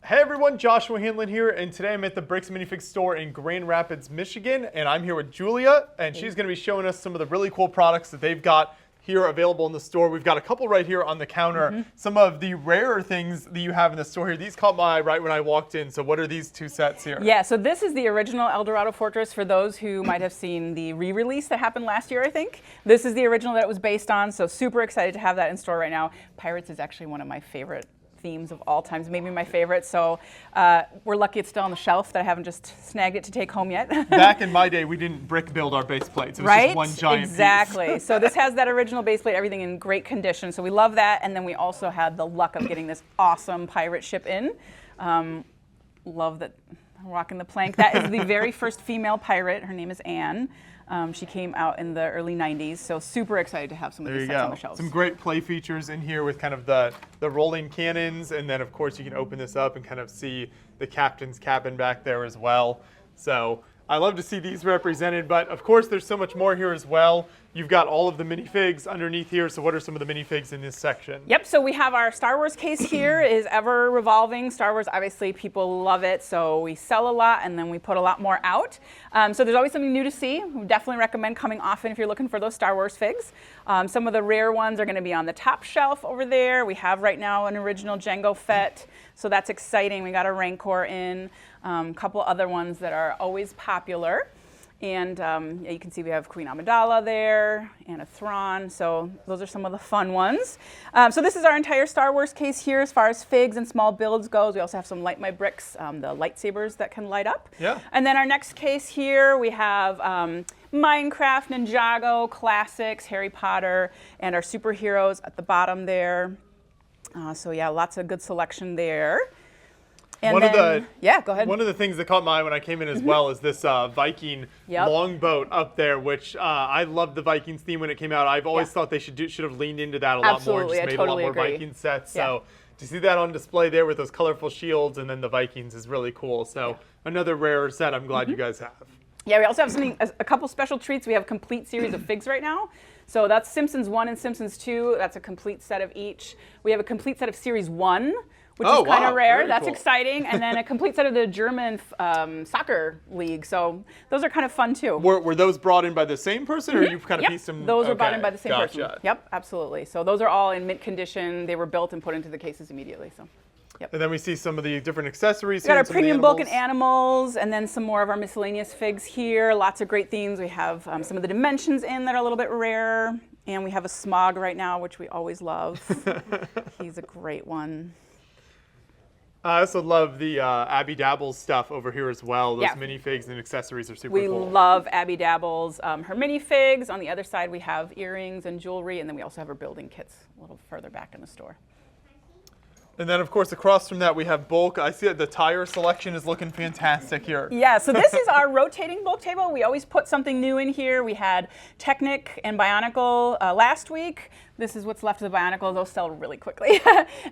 Hey everyone, Joshua Hanlon here, and today I'm at the Bricks Minifigs store in Grand Rapids, Michigan, and I'm here with Julia, and she's going to be showing us some of the really cool products that they've got here available in the store. We've got a couple right here on the counter. Some of the rarer things that you have in the store here. These caught my eye right when I walked in. So what are these two sets here? Yeah, so this is the original El Dorado Fortress for those who might have seen the re-release that happened last year, I think. This is the original that it was based on, so super excited to have that in store right now. Pirates is actually one of my favorite themes of all times, maybe my favorite. So we're lucky it's still on the shelf, that I haven't just snagged it to take home yet. Back in my day, we didn't brick build our base plates. It was just one giant exactly. piece. So this has that original base plate, everything in great condition. So we love that. And then we also had the luck of getting this awesome pirate ship in. Love that I'm rocking the plank. That is the very first female pirate. Her name is Anne. She came out in the early 90s, so super excited to have some of these sets on the shelves. Some great play features in here with kind of the rolling cannons, and then of course you can open this up and kind of see the captain's cabin back there as well. So I love to see these represented, but of course there's so much more here as well. You've got all of the minifigs underneath here, so what are some of the minifigs in this section? Yep, so we have our Star Wars case here, is ever revolving. Star Wars, obviously people love it, so we sell a lot and then we put a lot more out. So there's always something new to see. We definitely recommend coming often if you're looking for those Star Wars figs. Some of the rare ones are gonna be on the top shelf over there. We have right now an original Jango Fett, so that's exciting. We got a Rancor in, a couple other ones that are always popular. And yeah, you can see we have Queen Amidala there and a Thrawn, so those are some of the fun ones. So this is our entire Star Wars case here as far as figs and small builds goes. We also have some Light My Bricks, the lightsabers that can light up. Yeah. And then our next case here, we have Minecraft, Ninjago, Classics, Harry Potter, and our superheroes at the bottom there. So yeah, lots of good selection there. And yeah, go ahead. One of the things that caught my eye when I came in as well is this Viking longboat up there, which I loved the Vikings theme when it came out. I've always thought they should have leaned into that a lot more and just made a lot more Viking sets. So to see that on display there with those colorful shields and then the Vikings is really cool. So another rare set I'm glad you guys have. Yeah, we also have a couple special treats. We have a complete series of figs right now. So that's Simpsons 1 and Simpsons 2. That's a complete set of each. We have a complete set of Series 1. Which is kind of rare. That's exciting. And then a complete set of the German soccer league. So those are kind of fun too. Were those brought in by the same person, or you've kind of pieced them? Those were brought in by the same person. Yep, absolutely. So those are all in mint condition. They were built and put into the cases immediately. So. Yep. And then we see some of the different accessories. We got our premium bulk and animals, and then some more of our miscellaneous figs here. Lots of great themes. We have some of the dimensions in that are a little bit rare. And we have a Smog right now, which we always love. He's a great one. I also love the Abby Dabbles stuff over here as well. Those minifigs and accessories are super cool. We love Abby Dabbles. Her minifigs. On the other side, we have earrings and jewelry, and then we also have her building kits a little further back in the store. And then, of course, across from that, we have bulk. I see that the tire selection is looking fantastic here. Yeah, so this is our rotating bulk table. We always put something new in here. We had Technic and Bionicle last week. This is what's left of the Bionicle. Those sell really quickly.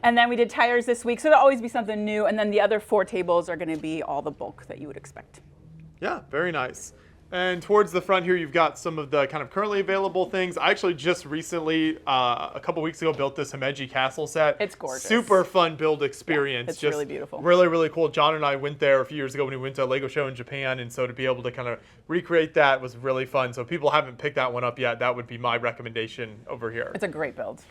And then we did tires this week, so there'll always be something new. And then the other 4 tables are going to be all the bulk that you would expect. Yeah, very nice. And towards the front here, you've got some of the kind of currently available things. I actually just recently, a couple weeks ago, built this Himeji Castle set. It's gorgeous. Super fun build experience. Yeah, it's just really beautiful. Really, really cool. John and I went there a few years ago when we went to a Lego show in Japan, and so to be able to kind of recreate that was really fun. So if people haven't picked that one up yet, that would be my recommendation over here. It's a great build.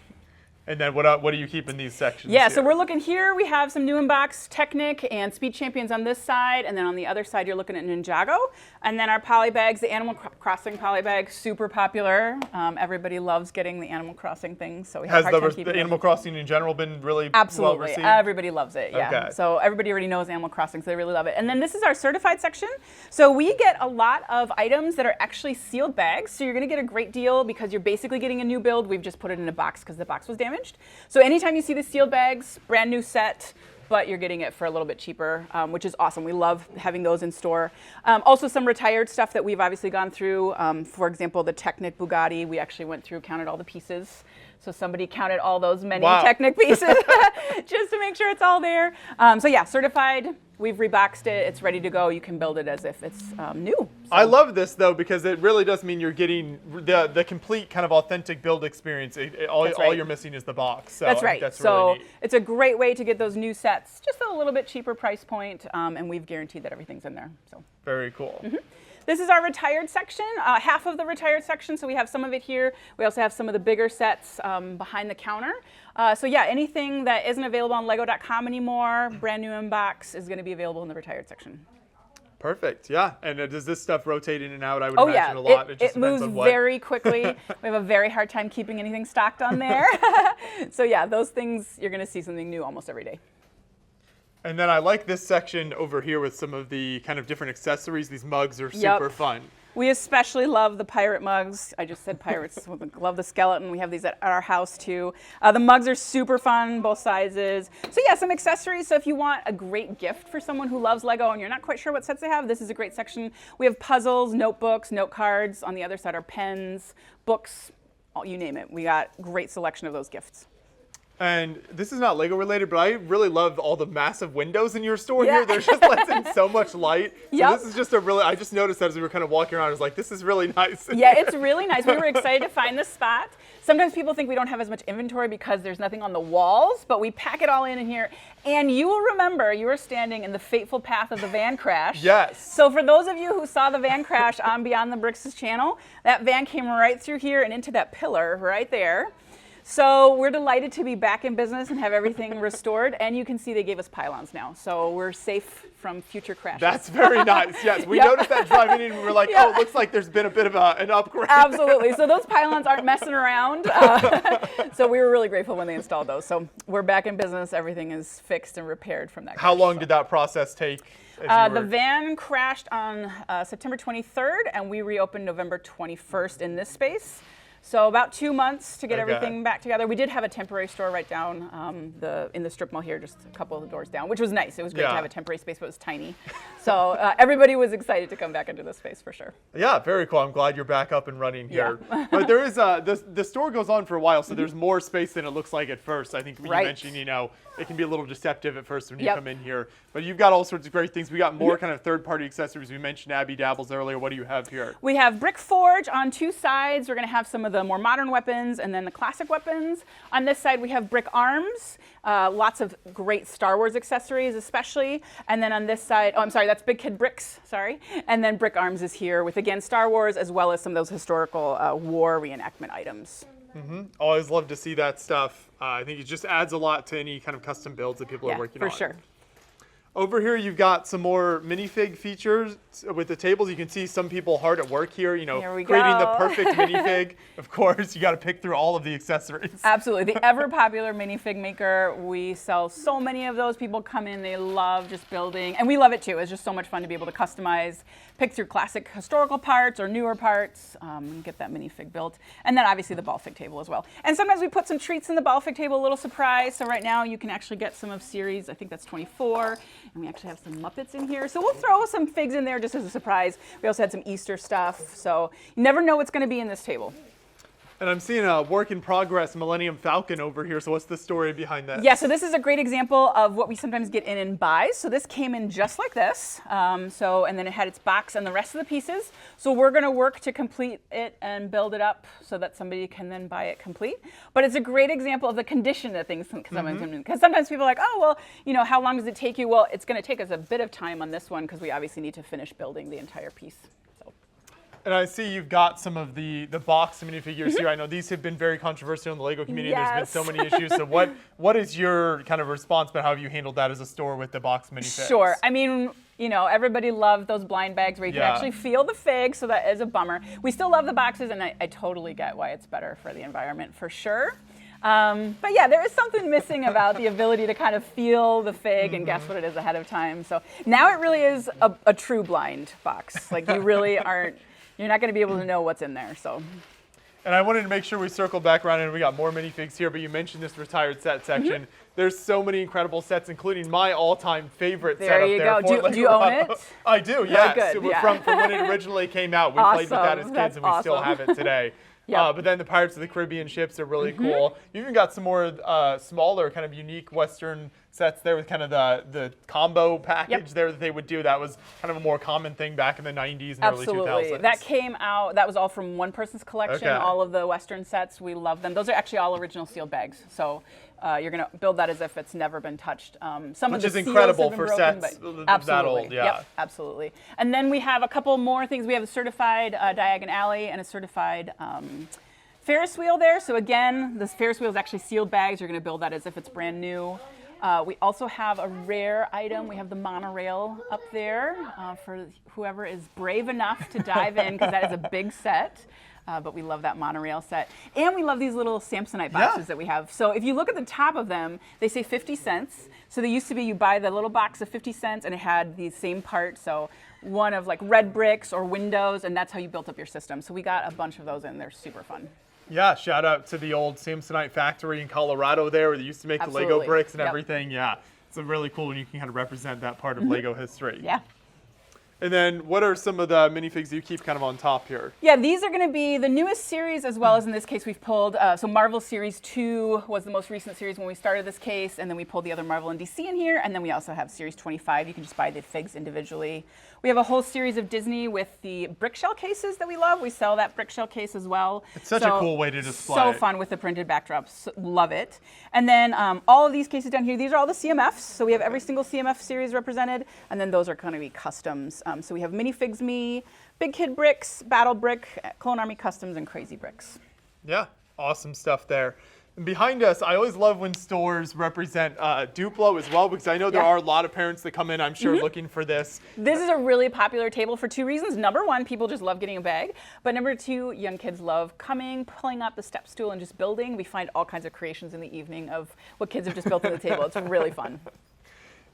And then what do you keep in these sections? Yeah, so we're looking here. We have some new in-box Technic and Speed Champions on this side, and then on the other side you're looking at Ninjago. And then our poly bags, the Animal Crossing poly bag, super popular. Everybody loves getting the Animal Crossing things. So we have the Animal Crossing in general been really well received? Everybody loves it. Yeah. Okay. So everybody already knows Animal Crossing, so they really love it. And then this is our certified section. So we get a lot of items that are actually sealed bags. So you're going to get a great deal because you're basically getting a new build. We've just put it in a box because the box was damaged. So anytime you see the sealed bags, brand new set, but you're getting it for a little bit cheaper, which is awesome. We love having those in store. Also some retired stuff that we've obviously gone through. For example, the Technic Bugatti, we actually went through, counted all the pieces. So somebody counted all those many Technic pieces just to make sure it's all there. So yeah, certified. We've reboxed it. It's ready to go. You can build it as if it's new. I love this though because it really does mean you're getting the complete kind of authentic build experience. All you're missing is the box. So that's right. That's So really neat. it's a great way to get those new sets, just at a little bit cheaper price point, and we've guaranteed that everything's in there. So very cool. This is our retired section, half of the retired section, so we have some of it here. We also have some of the bigger sets behind the counter. So yeah, anything that isn't available on Lego.com anymore, brand new in box, is going to be available in the retired section. Perfect, yeah. And does this stuff rotate in and out? I would imagine a lot. It moves very quickly. We have a very hard time keeping anything stocked on there. So yeah, those things, you're going to see something new almost every day. And then I like this section over here with some of the kind of different accessories. These mugs are super fun. We especially love the pirate mugs. I just said pirates. Love the skeleton. We have these at our house too. The mugs are super fun, both sizes. So yeah, some accessories. So if you want a great gift for someone who loves Lego and you're not quite sure what sets they have, this is a great section. We have puzzles, notebooks, note cards. On the other side are pens, books, you name it. We got great selection of those gifts. And this is not Lego related, but I really love all the massive windows in your store here. There's just lets in so much light. So this is just I just noticed that as we were kind of walking around, I was like, this is really nice. Yeah, it's really nice. We were excited to find this spot. Sometimes people think we don't have as much inventory because there's nothing on the walls, but we pack it all in here. And you will remember you were standing in the fateful path of the van crash. Yes. So for those of you who saw the van crash on Beyond the Bricks' channel, that van came right through here and into that pillar right there. So we're delighted to be back in business and have everything restored. And you can see they gave us pylons now. So we're safe from future crashes. That's very nice. Yes, we noticed that driving in and we were like, oh, it looks like there's been a bit of an upgrade. Absolutely. So those pylons aren't messing around. So we were really grateful when they installed those. So we're back in business. Everything is fixed and repaired from that crash. How long did that process take? The van crashed on September 23rd, and we reopened November 21st in this space. So about 2 months to get everything back together. We did have a temporary store right down in the strip mall here, just a couple of the doors down, which was nice. It was great to have a temporary space, but it was tiny. So everybody was excited to come back into this space for sure. Yeah, very cool. I'm glad you're back up and running here. Yeah. But there is the store goes on for a while, so there's more space than it looks like at first. I think you mentioned, it can be a little deceptive at first when you come in here. But you've got all sorts of great things. We got more kind of third-party accessories. We mentioned Abby Dabbles earlier. What do you have here? We have Brick Forge on two sides. We're going to have some of the more modern weapons and then the classic weapons. On this side, we have Brick Arms. Lots of great Star Wars accessories, especially. And then on this side, oh, I'm sorry, that's Big Kid Bricks, sorry. And then Brick Arms is here with, again, Star Wars, as well as some of those historical war reenactment items. Always love to see that stuff. I think it just adds a lot to any kind of custom builds that people are working on. For sure. Over here, you've got some more minifig features with the tables. You can see some people hard at work here, creating the perfect minifig. Of course, you got to pick through all of the accessories. Absolutely. The ever popular minifig maker. We sell so many of those. People come in, they love just building. And we love it too. It's just so much fun to be able to customize, pick through classic historical parts or newer parts, and get that minifig built. And then obviously the ball fig table as well. And sometimes we put some treats in the ball fig table, a little surprise. So right now you can actually get some of series, I think that's 24. And we actually have some Muppets in here. So we'll throw some figs in there just as a surprise. We also had some Easter stuff. So you never know what's going to be in this table. And I'm seeing a work in progress Millennium Falcon over here. So what's the story behind that? Yeah, so this is a great example of what we sometimes get in buys. So this came in just like this. And then it had its box and the rest of the pieces. So we're going to work to complete it and build it up so that somebody can then buy it complete. But it's a great example of the condition that things sometimes come in. Because sometimes people are like, oh, well, how long does it take you? Well, it's going to take us a bit of time on this one because we obviously need to finish building the entire piece. And I see you've got some of the box minifigures here. I know these have been very controversial in the Lego community. Yes. There's been so many issues. So what is your kind of response, but how have you handled that as a store with the box minifigs? Sure. I mean, everybody loved those blind bags where you can actually feel the fig, so that is a bummer. We still love the boxes, and I totally get why it's better for the environment, for sure. But yeah, there is something missing about the ability to kind of feel the fig and guess what it is ahead of time. So now it really is a true blind box. Like you really aren't. You're not going to be able to know what's in there. So. And I wanted to make sure we circle back around, and we got more minifigs here, but you mentioned this retired set section. There's so many incredible sets, including my all-time favorite set up there. There you go. Do you own it? I do, yes. Good, yeah. From when it originally came out. We played with that as kids, and we still have it today. But then the Pirates of the Caribbean ships are really cool. You even got some more smaller, kind of unique Western sets there with kind of the combo package Yep. there that they would do. That was kind of a more common thing back in the 90s and early 2000s. Absolutely. That came out, that was all from one person's collection, Okay. all of the Western sets. We love them. Those are actually all original sealed bags. So you're going to build that as if it's never been touched. Some Which of the is seals incredible have been for broken, sets but that absolutely. old, yeah. Yep, absolutely. And then we have a couple more things. We have a certified Diagon Alley and a certified Ferris wheel there. So again, this Ferris wheel is actually sealed bags. You're going to build that as if it's brand new. We also have a rare item. We have the monorail up there for whoever is brave enough to dive in, because that is a big set. But we love that monorail set. And we love these little Samsonite boxes that we have. So if you look at the top of them, they say 50 cents. So they used to be, you buy the little box of 50 cents and it had these same parts. So one of like red bricks or windows, and that's how you built up your system. So we got a bunch of those in. They're super fun. Yeah, shout out to the old Samsonite factory in Colorado there where they used to make the Lego bricks and everything. Yeah, it's really cool when you can kind of represent that part of Lego history. Yeah. And then what are some of the minifigs you keep kind of on top here? Yeah, these are going to be the newest series, as well as in this case we've pulled, so Marvel Series 2 was the most recent series when we started this case, and then we pulled the other Marvel and DC in here, and then we also have Series 25. You can just buy the figs individually. We have a whole series of Disney with the brick shell cases that we love. We sell that brick shell case as well. It's such a cool way to display. So fun with the printed backdrops. Love it. And then all of these cases down here, these are all the CMFs. So we have every single CMF series represented, and then those are going to be customs. So we have Minifigs Me, Big Kid Bricks, Battle Brick, Clone Army Customs, and Crazy Bricks. Yeah, awesome stuff there. And behind us, I always love when stores represent Duplo as well, because I know there are a lot of parents that come in, I'm sure, looking for this. This is a really popular table for two reasons. Number one, people just love getting a bag. But number two, young kids love coming, pulling up the step stool, and just building. We find all kinds of creations in the evening of what kids have just built on the table. It's really fun.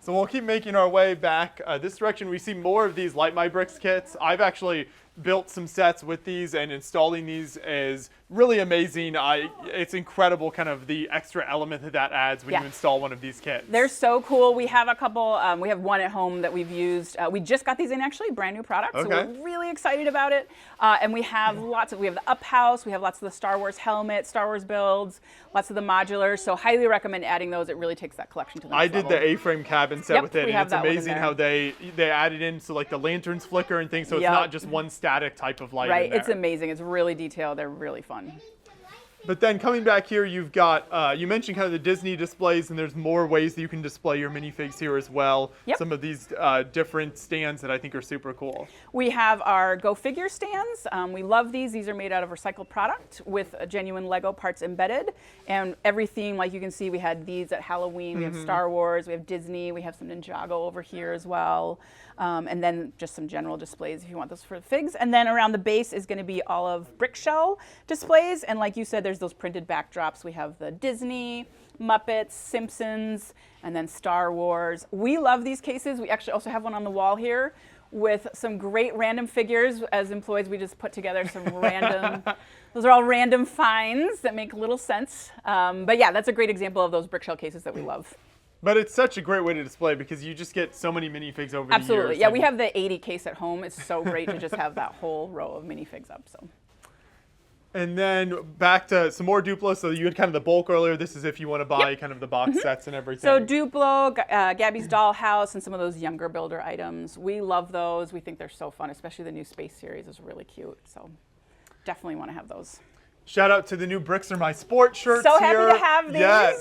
So we'll keep making our way back this direction. We see more of these Light My Bricks kits. I've actually built some sets with these, and installing these is really amazing. It's incredible kind of the extra element that adds when you install one of these kits. They're so cool. We have a couple, we have one at home that we've used. We just got these in actually, brand new product. So we're really excited about it. And we have we have the Up House, we have lots of the Star Wars helmets, Star Wars builds, lots of the modulars. So highly recommend adding those. It really takes that collection to the next level. I did the A-frame cabin set with it, we and have it's that one in amazing there. how they added in so like the lanterns flicker and things, so it's not just one static type of light in there. It's amazing. It's really detailed. They're really fun. But then coming back here, you've got, you mentioned kind of the Disney displays, and there's more ways that you can display your minifigs here as well. Some of these different stands that I think are super cool. We have our Go Figure stands. We love these. These are made out of recycled product with genuine Lego parts embedded. And every theme, like you can see, we had these at Halloween. We have Star Wars. We have Disney. We have some Ninjago over here as well. And then just some general displays if you want those for the figs. And then around the base is going to be all of brick shell displays. And like you said, there's those printed backdrops. We have the Disney, Muppets, Simpsons, and then Star Wars. We love these cases. We actually also have one on the wall here with some great random figures. As employees, we just put together some random, those are all random finds that make little sense. But yeah, that's a great example of those brick shell cases that we love. But it's such a great way to display because you just get so many minifigs over the years. Absolutely. Yeah, we have the 80 case at home. It's so great to just have that whole row of minifigs up. So. And then back to some more Duplo. So you had kind of the bulk earlier. This is if you want to buy kind of the box sets and everything. So Duplo, Gabby's Dollhouse, and some of those younger builder items. We love those. We think they're so fun, especially the new Space series is really cute. So definitely want to have those. Shout out to the new Bricks Are My Sport shirts So here. happy to have these. Yes.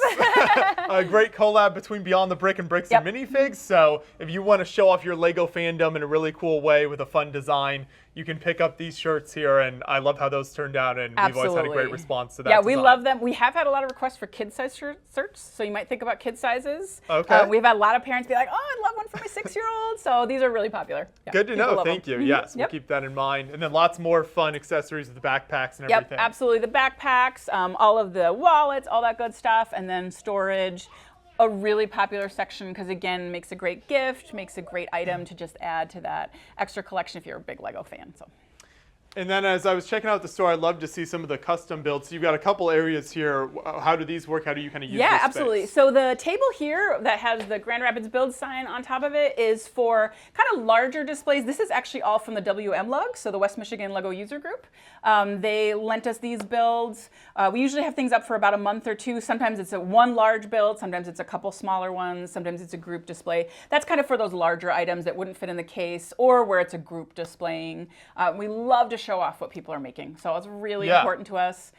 A great collab between Beyond the Brick and Bricks and Minifigs. So if you want to show off your Lego fandom in a really cool way with a fun design, you can pick up these shirts here, and I love how those turned out, and we've always had a great response to that. Yeah, we love them. We have had a lot of requests for kid size shirts, so you might think about kid sizes. Okay. We've had a lot of parents be like, oh, I'd love one for my 6-year-old. So these are really popular. Yeah, good to know. Thank you. Yes, we'll keep that in mind. And then lots more fun accessories with the backpacks and everything. Yep, absolutely. The backpacks, all of the wallets, all that good stuff, and then storage. A really popular section because, again, makes a great gift, makes a great item to just add to that extra collection if you're a big Lego fan. So. And then as I was checking out the store, I'd love to see some of the custom builds. So you've got a couple areas here. How do these work? How do you kind of use this space? Absolutely. So the table here that has the Grand Rapids build sign on top of it is for kind of larger displays. This is actually all from the WM Lug, so the West Michigan Lego User Group. They lent us these builds. We usually have things up for about a month or two. Sometimes it's one large build, sometimes it's a couple smaller ones, sometimes it's a group display. That's kind of for those larger items that wouldn't fit in the case or where it's a group displaying. We love to show off what people are making. So it's really important to us.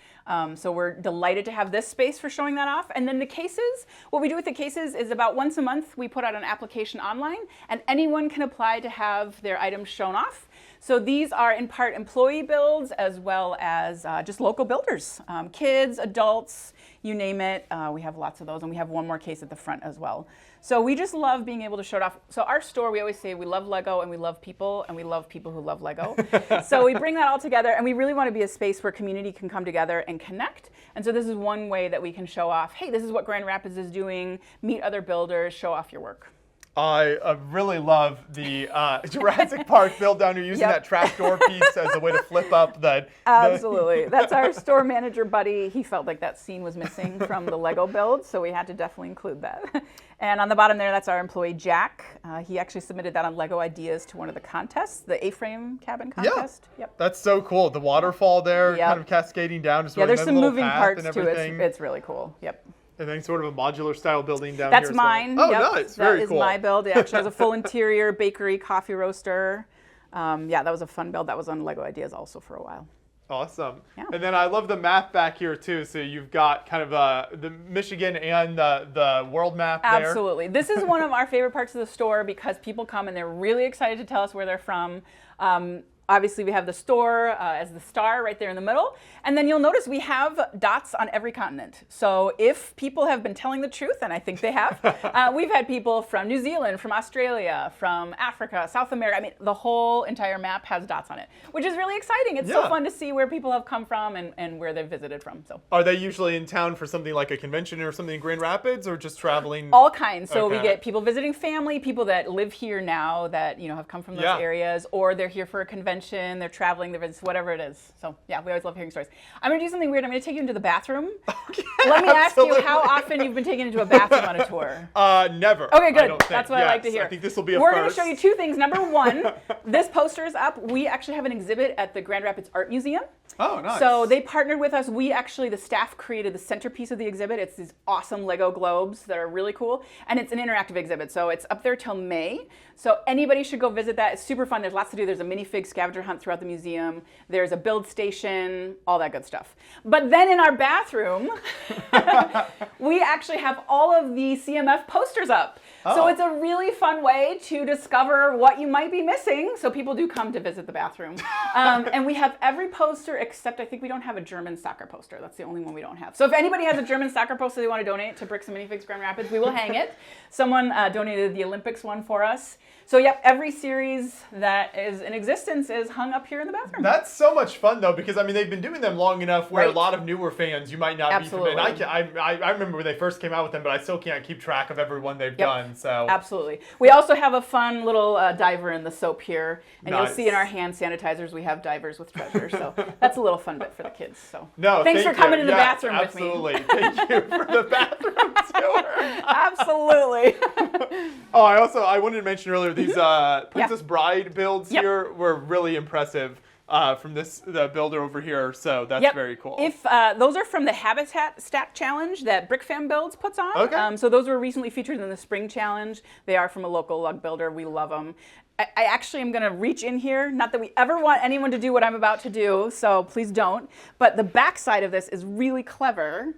So we're delighted to have this space for showing that off. And then the cases, what we do with the cases is about once a month we put out an application online and anyone can apply to have their items shown off. So these are in part employee builds as well as just local builders, kids, adults, you name it. We have lots of those, and we have one more case at the front as well. So we just love being able to show it off. So our store, we always say we love Lego and we love people who love Lego. So we bring that all together, and we really want to be a space where community can come together and connect. And so this is one way that we can show off, hey, this is what Grand Rapids is doing, meet other builders, show off your work. I really love the Jurassic Park build down here using that trapdoor piece as a way to flip up the... Absolutely. That's our store manager, Buddy. He felt like that scene was missing from the Lego build, so we had to definitely include that. And on the bottom there, that's our employee, Jack. He actually submitted that on Lego Ideas to one of the contests, the A-frame cabin contest. Yep. That's so cool. The waterfall there kind of cascading down. Just there's some moving parts to it. It's really cool. Yep. And then sort of a modular style building down here. That's mine. Well. Oh, nice. Very cool. That is my build. It actually has a full interior, bakery, coffee roaster. That was a fun build. That was on Lego Ideas also for a while. Awesome. Yeah. And then I love the map back here too. So you've got kind of the Michigan and the world map there. Absolutely. This is one of our favorite parts of the store because people come and they're really excited to tell us where they're from. Obviously, we have the store as the star right there in the middle. And then you'll notice we have dots on every continent. So if people have been telling the truth, and I think they have, we've had people from New Zealand, from Australia, from Africa, South America. I mean, the whole entire map has dots on it, which is really exciting. It's so fun to see where people have come from and where they've visited from. So, are they usually in town for something like a convention or something in Grand Rapids, or just traveling? All kinds. So we get people visiting family, people that live here now that have come from those areas, or they're here for a convention. They're traveling, whatever it is. So yeah, we always love hearing stories. I'm going to do something weird. I'm going to take you into the bathroom. Okay, let me ask you how often you've been taken into a bathroom on a tour. Never. Okay, good. That's what I like to hear. I think this will be a We're first. going to show you two things. Number one, this poster is up. We actually have an exhibit at the Grand Rapids Art Museum. Oh, nice. So they partnered with us. The staff created the centerpiece of the exhibit. It's these awesome Lego globes that are really cool. And it's an interactive exhibit. So it's up there till May. So anybody should go visit that. It's super fun. There's lots to do. There's a minifig scavenger hunt throughout the museum. There's a build station, all that good stuff. But then in our bathroom, we actually have all of the CMF posters up. So it's a really fun way to discover what you might be missing. So people do come to visit the bathroom. And we have every poster except I think we don't have a German soccer poster. That's the only one we don't have. So if anybody has a German soccer poster they want to donate to Bricks and Minifigs Grand Rapids, we will hang it. Someone donated the Olympics one for us. So yep, every series that is in existence is hung up here in the bathroom. That's so much fun though, because I mean they've been doing them long enough where a lot of newer fans you might not be familiar. I remember when they first came out with them, but I still can't keep track of everyone they've done. So absolutely. We also have a fun little diver in the soap here, and you'll see in our hand sanitizers we have divers with treasure. So that's a little fun bit for the kids. So thanks for coming in the bathroom with me. Absolutely. Thank you for the bathroom tour. Absolutely. I wanted to mention earlier these Princess Bride builds here were really impressive from the builder over here. So that's very cool. If those are from the Habitat Stack Challenge that BrickFam Builds puts on. Okay. So those were recently featured in the Spring Challenge. They are from a local lug builder. We love them. I actually am going to reach in here. Not that we ever want anyone to do what I'm about to do, so please don't. But the back side of this is really clever.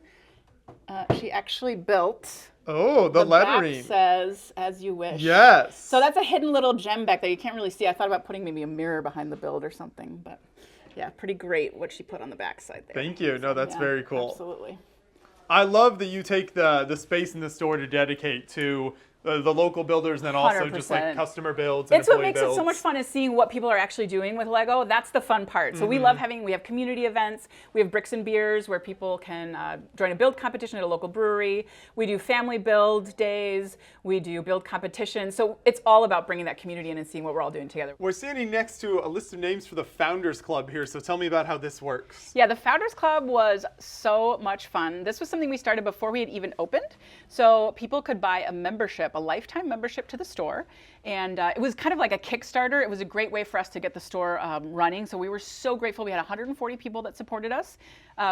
She actually built... Oh, the lettering. Back says, as you wish. Yes. So that's a hidden little gem back there. You can't really see. I thought about putting maybe a mirror behind the build or something, but yeah, pretty great what she put on the back side there. Thank you. No, that's very cool. Absolutely. I love that you take the space in the store to dedicate to the local builders and then also just like 100%. customer builds and It's what employee makes builds. it so much fun is seeing what people are actually doing with Lego. That's the fun part. So we have community events. We have Bricks and Beers where people can join a build competition at a local brewery. We do family build days. We do build competitions. So it's all about bringing that community in and seeing what we're all doing together. We're standing next to a list of names for the Founders Club here, so tell me about how this works. Yeah, the Founders Club was so much fun. This was something we started before we had even opened. So people could buy a membership, a lifetime membership to the store. And it was kind of like a Kickstarter. It was a great way for us to get the store running. So we were so grateful. We had 140 people that supported us.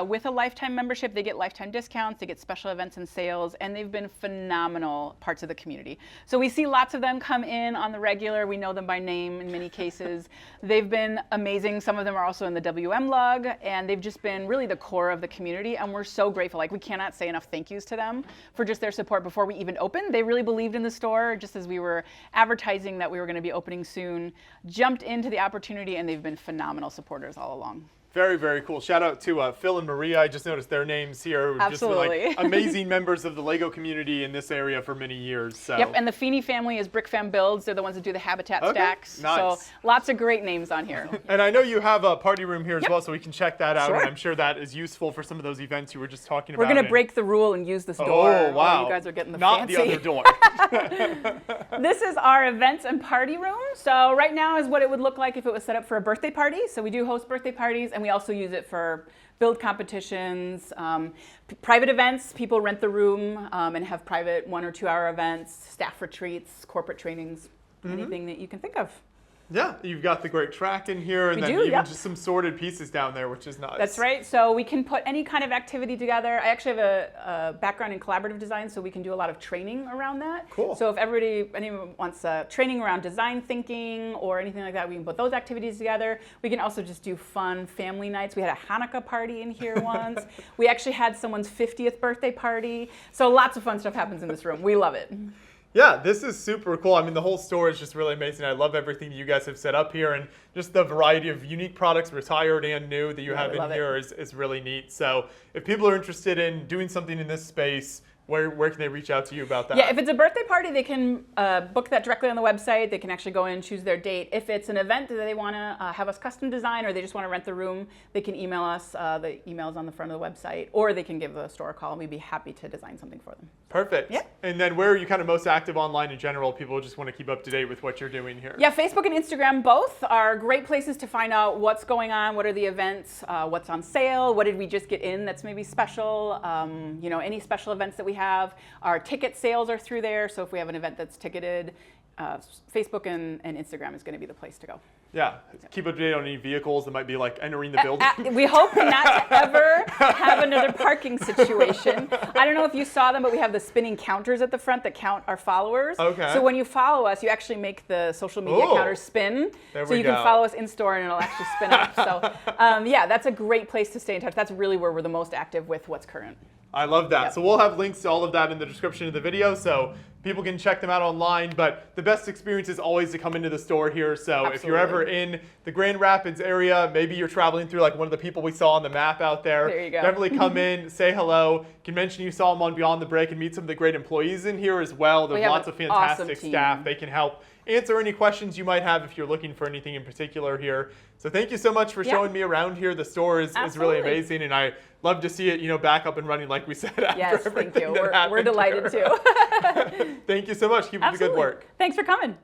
With a lifetime membership, they get lifetime discounts, they get special events and sales, and they've been phenomenal parts of the community. So we see lots of them come in on the regular. We know them by name in many cases. They've been amazing. Some of them are also in the WM lug, and they've just been really the core of the community, and we're so grateful. Like, we cannot say enough thank yous to them for just their support before we even opened. They really believed in the store, just as we were advertising that we were going to be opening soon, jumped into the opportunity, and they've been phenomenal supporters all along. Very, very cool. Shout out to Phil and Maria. I just noticed their names here. Absolutely. Just like amazing members of the Lego community in this area for many years. So. Yep, and the Feeney family is Brick Fam Builds. They're the ones that do the habitat stacks. Nice. So lots of great names on here. And I know you have a party room here as Yep. well, so we can check that out. Sure. And I'm sure that is useful for some of those events you were just talking We're about. going to break the rule and use this door. Oh, wow. You guys are getting the Not fancy. the other door. This is our events and party room. So right now is what it would look like if it was set up for a birthday party. So we do host birthday parties, and we also use it for build competitions, private events. People rent the room and have private 1 or 2 hour events, staff retreats, corporate trainings, anything that you can think of. Yeah, you've got the great track in here, and We then do, even yep. just some sorted pieces down there, which is nice. That's right. So we can put any kind of activity together. I actually have a background in collaborative design, so we can do a lot of training around that. Cool. So if anyone wants training around design thinking or anything like that, we can put those activities together. We can also just do fun family nights. We had a Hanukkah party in here once. We actually had someone's 50th birthday party. So lots of fun stuff happens in this room. We love it. Yeah, this is super cool. I mean, the whole store is just really amazing. I love everything you guys have set up here, and just the variety of unique products, retired and new, that you have in here is really neat. So if people are interested in doing something in this space, where can they reach out to you about that? Yeah, if it's a birthday party, they can book that directly on the website. They can actually go in and choose their date. If it's an event that they want to have us custom design, or they just want to rent the room, they can email us. The email's on the front of the website, or they can give the store a call, and we'd be happy to design something for them. Perfect. Yeah. And then where are you kind of most active online in general? People just want to keep up to date with what you're doing here. Yeah, Facebook and Instagram both are great places to find out what's going on, what are the events, what's on sale, what did we just get in that's maybe special, any special events that we have. Our ticket sales are through there, so if we have an event that's ticketed, Facebook and Instagram is going to be the place to go. Yeah, keep up to date on any vehicles that might be like entering the building. We hope not to ever have another parking situation. I don't know if you saw them, but we have the spinning counters at the front that count our followers. Okay. So when you follow us, you actually make the social media counters spin. There so we you go. can follow us in store and it'll actually spin up. So yeah, that's a great place to stay in touch. That's really where we're the most active with what's current. I love that. Yep. So we'll have links to all of that in the description of the video, so people can check them out online. But the best experience is always to come into the store here. So if you're ever in the Grand Rapids area, maybe you're traveling through like one of the people we saw on the map out there. There you go. Definitely come in, say hello. You can mention you saw them on Beyond the Break and meet some of the great employees in here as well. There's lots of fantastic staff. They can help answer any questions you might have if you're looking for anything in particular here. So thank you so much for showing me around here. The store is really amazing, and I love to see it, back up and running like we said after everything thank you. that happened We're delighted here. too. Thank you so much. Keep up the good work. Thanks for coming.